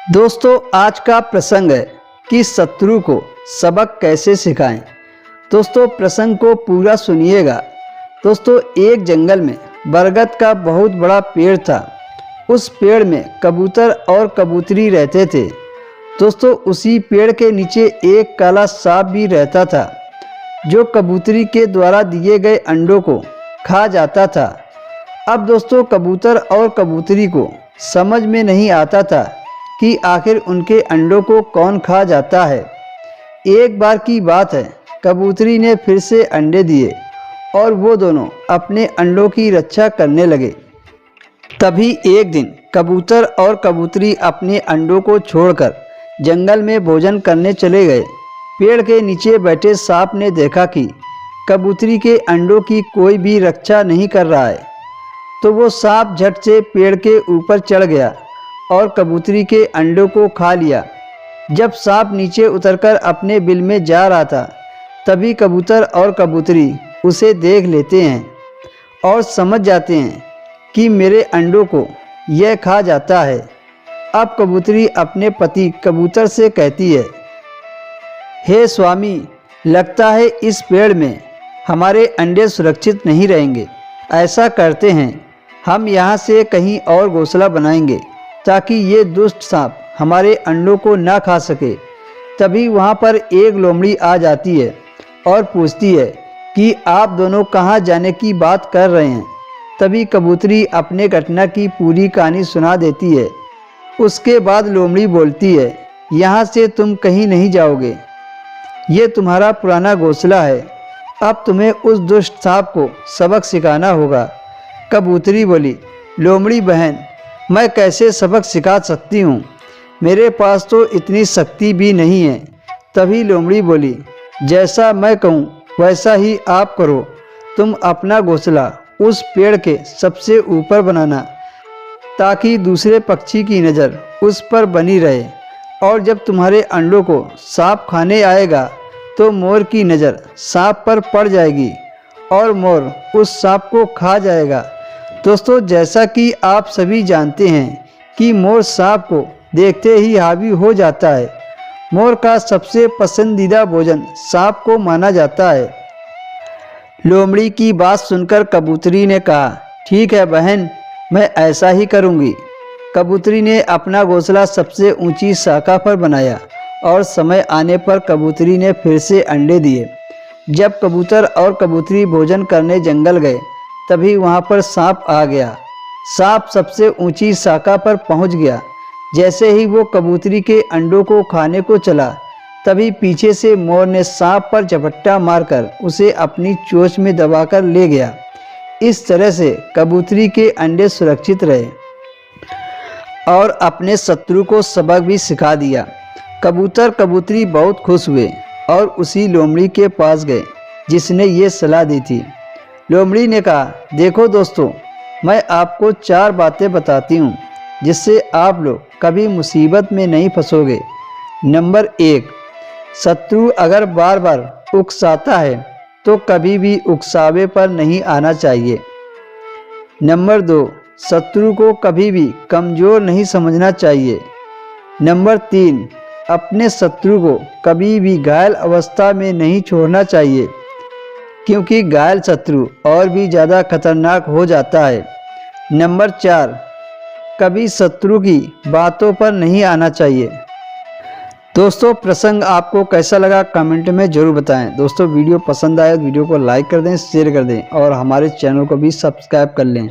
दोस्तों आज का प्रसंग है कि शत्रु को सबक कैसे सिखाएं। दोस्तों प्रसंग को पूरा सुनिएगा। दोस्तों एक जंगल में बरगद का बहुत बड़ा पेड़ था। उस पेड़ में कबूतर और कबूतरी रहते थे। दोस्तों उसी पेड़ के नीचे एक काला सांप भी रहता था जो कबूतरी के द्वारा दिए गए अंडों को खा जाता था। अब दोस्तों कबूतर और कबूतरी को समझ में नहीं आता था कि आखिर उनके अंडों को कौन खा जाता है। एक बार की बात है, कबूतरी ने फिर से अंडे दिए और वो दोनों अपने अंडों की रक्षा करने लगे। तभी एक दिन कबूतर और कबूतरी अपने अंडों को छोड़कर जंगल में भोजन करने चले गए। पेड़ के नीचे बैठे सांप ने देखा कि कबूतरी के अंडों की कोई भी रक्षा नहीं कर रहा है, तो वो सांप झट से पेड़ के ऊपर चढ़ गया और कबूतरी के अंडों को खा लिया। जब सांप नीचे उतरकर अपने बिल में जा रहा था, तभी कबूतर और कबूतरी उसे देख लेते हैं और समझ जाते हैं कि मेरे अंडों को यह खा जाता है। अब कबूतरी अपने पति कबूतर से कहती है, हे स्वामी, लगता है इस पेड़ में हमारे अंडे सुरक्षित नहीं रहेंगे। ऐसा करते हैं, हम यहाँ से कहीं और घोंसला बनाएंगे ताकि ये दुष्ट सांप हमारे अंडों को ना खा सके। तभी वहाँ पर एक लोमड़ी आ जाती है और पूछती है कि आप दोनों कहाँ जाने की बात कर रहे हैं। तभी कबूतरी अपने घटना की पूरी कहानी सुना देती है। उसके बाद लोमड़ी बोलती है, यहाँ से तुम कहीं नहीं जाओगे, ये तुम्हारा पुराना घोंसला है। अब तुम्हें उस दुष्ट सांप को सबक सिखाना होगा। कबूतरी बोली, लोमड़ी बहन, मैं कैसे सबक सिखा सकती हूँ, मेरे पास तो इतनी शक्ति भी नहीं है। तभी लोमड़ी बोली, जैसा मैं कहूँ वैसा ही आप करो। तुम अपना घोंसला उस पेड़ के सबसे ऊपर बनाना ताकि दूसरे पक्षी की नज़र उस पर बनी रहे, और जब तुम्हारे अंडों को सांप खाने आएगा तो मोर की नज़र सांप पर पड़ जाएगी और मोर उस सांप को खा जाएगा। दोस्तों जैसा कि आप सभी जानते हैं कि मोर सांप को देखते ही हावी हो जाता है। मोर का सबसे पसंदीदा भोजन सांप को माना जाता है। लोमड़ी की बात सुनकर कबूतरी ने कहा, ठीक है बहन, मैं ऐसा ही करूँगी। कबूतरी ने अपना घोंसला सबसे ऊंची शाखा पर बनाया और समय आने पर कबूतरी ने फिर से अंडे दिए। जब कबूतर और कबूतरी भोजन करने जंगल गए, तभी वहाँ पर सांप आ गया। सांप सबसे ऊंची शाखा पर पहुँच गया। जैसे ही वो कबूतरी के अंडों को खाने को चला, तभी पीछे से मोर ने सांप पर झपट्टा मारकर उसे अपनी चोंच में दबाकर ले गया। इस तरह से कबूतरी के अंडे सुरक्षित रहे और अपने शत्रु को सबक भी सिखा दिया। कबूतर कबूतरी बहुत खुश हुए और उसी लोमड़ी के पास गए जिसने ये सलाह दी थी। लोमड़ी ने कहा, देखो दोस्तों, मैं आपको 4 बातें बताती हूँ जिससे आप लोग कभी मुसीबत में नहीं फंसोगे। नंबर 1, शत्रु अगर बार बार उकसाता है तो कभी भी उकसावे पर नहीं आना चाहिए। नंबर 2, शत्रु को कभी भी कमज़ोर नहीं समझना चाहिए। नंबर 3, अपने शत्रु को कभी भी घायल अवस्था में नहीं छोड़ना चाहिए, क्योंकि घायल शत्रु और भी ज़्यादा खतरनाक हो जाता है। नंबर 4, कभी शत्रु की बातों पर नहीं आना चाहिए। दोस्तों प्रसंग आपको कैसा लगा कमेंट में ज़रूर बताएं। दोस्तों वीडियो पसंद आए तो वीडियो को लाइक कर दें, शेयर कर दें और हमारे चैनल को भी सब्सक्राइब कर लें।